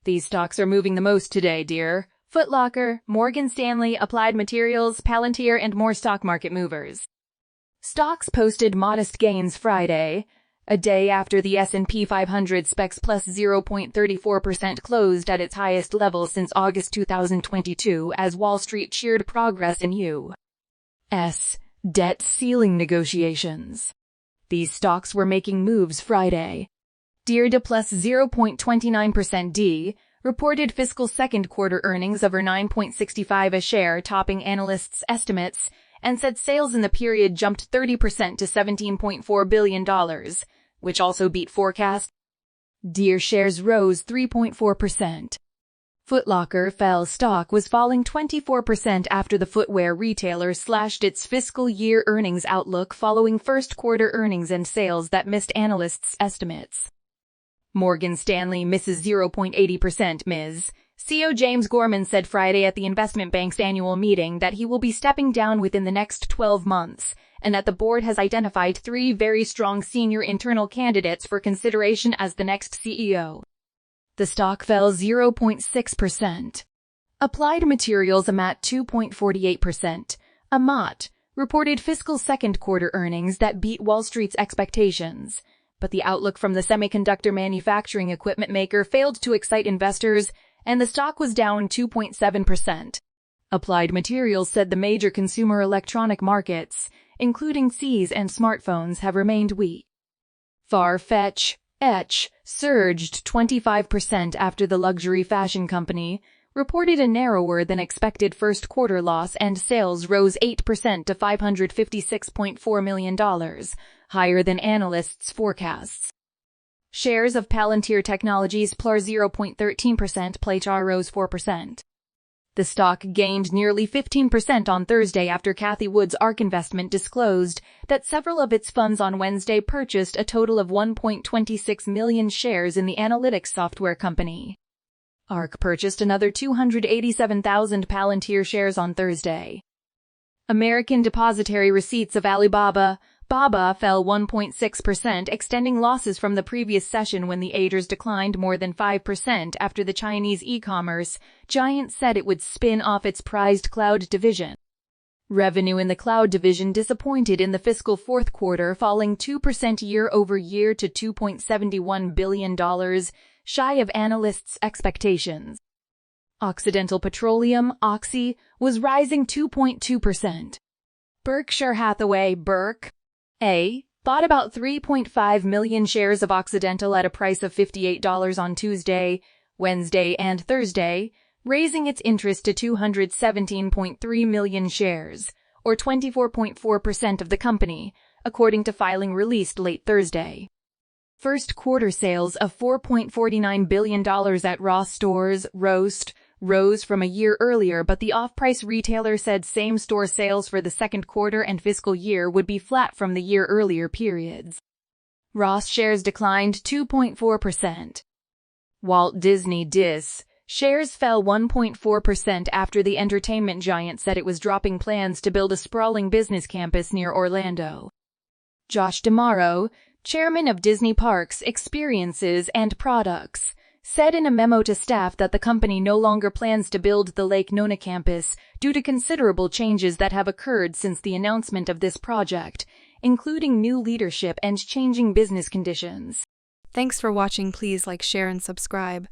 These stocks are moving the most today, Deere, Foot Locker, Morgan Stanley, Applied Materials, Palantir, and more stock market movers. Stocks posted modest gains Friday, a day after the S&P 500 specs plus 0.34% closed at its highest level since August 2022 as Wall Street cheered progress in U.S. debt ceiling negotiations. These stocks were making moves Friday. Deere plus 0.29%. D reported fiscal second quarter earnings over $9.65 a share, topping analysts' estimates, and said sales in the period jumped 30% to $17.4 billion, which also beat forecasts. Deere shares rose 3.4%. Foot Locker fell. Stock was falling 24% after the footwear retailer slashed its fiscal year earnings outlook following first quarter earnings and sales that missed analysts' estimates. Morgan Stanley misses 0.80%. Ms. CEO James Gorman said Friday at the investment bank's annual meeting that he will be stepping down within the next 12 months, and that the board has identified 3 very strong senior internal candidates for consideration as the next CEO. The stock fell 0.6%. Applied Materials at 2.48%. AMAT reported fiscal second quarter earnings that beat Wall Street's expectations, but the outlook from the semiconductor manufacturing equipment maker failed to excite investors, and the stock was down 2.7%. Applied Materials said the major consumer electronic markets, including CEs and smartphones, have remained weak. Farfetch surged 25% after the luxury fashion company reported a narrower than expected first quarter loss, and sales rose 8% to $556.4 million, higher than analysts' forecasts. Shares of Palantir Technologies plus 0.13%. Platar rose 4%. The stock gained nearly 15% on Thursday after Cathie Wood's ARK Investment disclosed that several of its funds on Wednesday purchased a total of 1.26 million shares in the analytics software company. ARK purchased another 287,000 Palantir shares on Thursday. American depository receipts of Alibaba fell 1.6%, extending losses from the previous session when the ADRs declined more than 5% after the Chinese e-commerce giant said it would spin off its prized cloud division. Revenue in the cloud division disappointed in the fiscal fourth quarter, falling 2% year-over-year to $2.71 billion, shy of analysts' expectations. Occidental Petroleum, Oxy, was rising 2.2%. Berkshire Hathaway, bought about 3.5 million shares of Occidental at a price of $58 on Tuesday, Wednesday, and Thursday, raising its interest to 217.3 million shares, or 24.4% of the company, according to filing released late Thursday. First quarter sales of $4.49 billion at Ross Stores rose from a year earlier, but the off-price retailer said same-store sales for the second quarter and fiscal year would be flat from the year earlier periods. Ross shares declined 2.4%. Walt Disney shares fell 1.4% after the entertainment giant said it was dropping plans to build a sprawling business campus near Orlando. Josh D'Amaro, chairman of Disney Parks, Experiences, and Products, said in a memo to staff that the company no longer plans to build the Lake Nona campus due to considerable changes that have occurred since the announcement of this project, including new leadership and changing business conditions. Thanks for watching. Please like, share, and subscribe.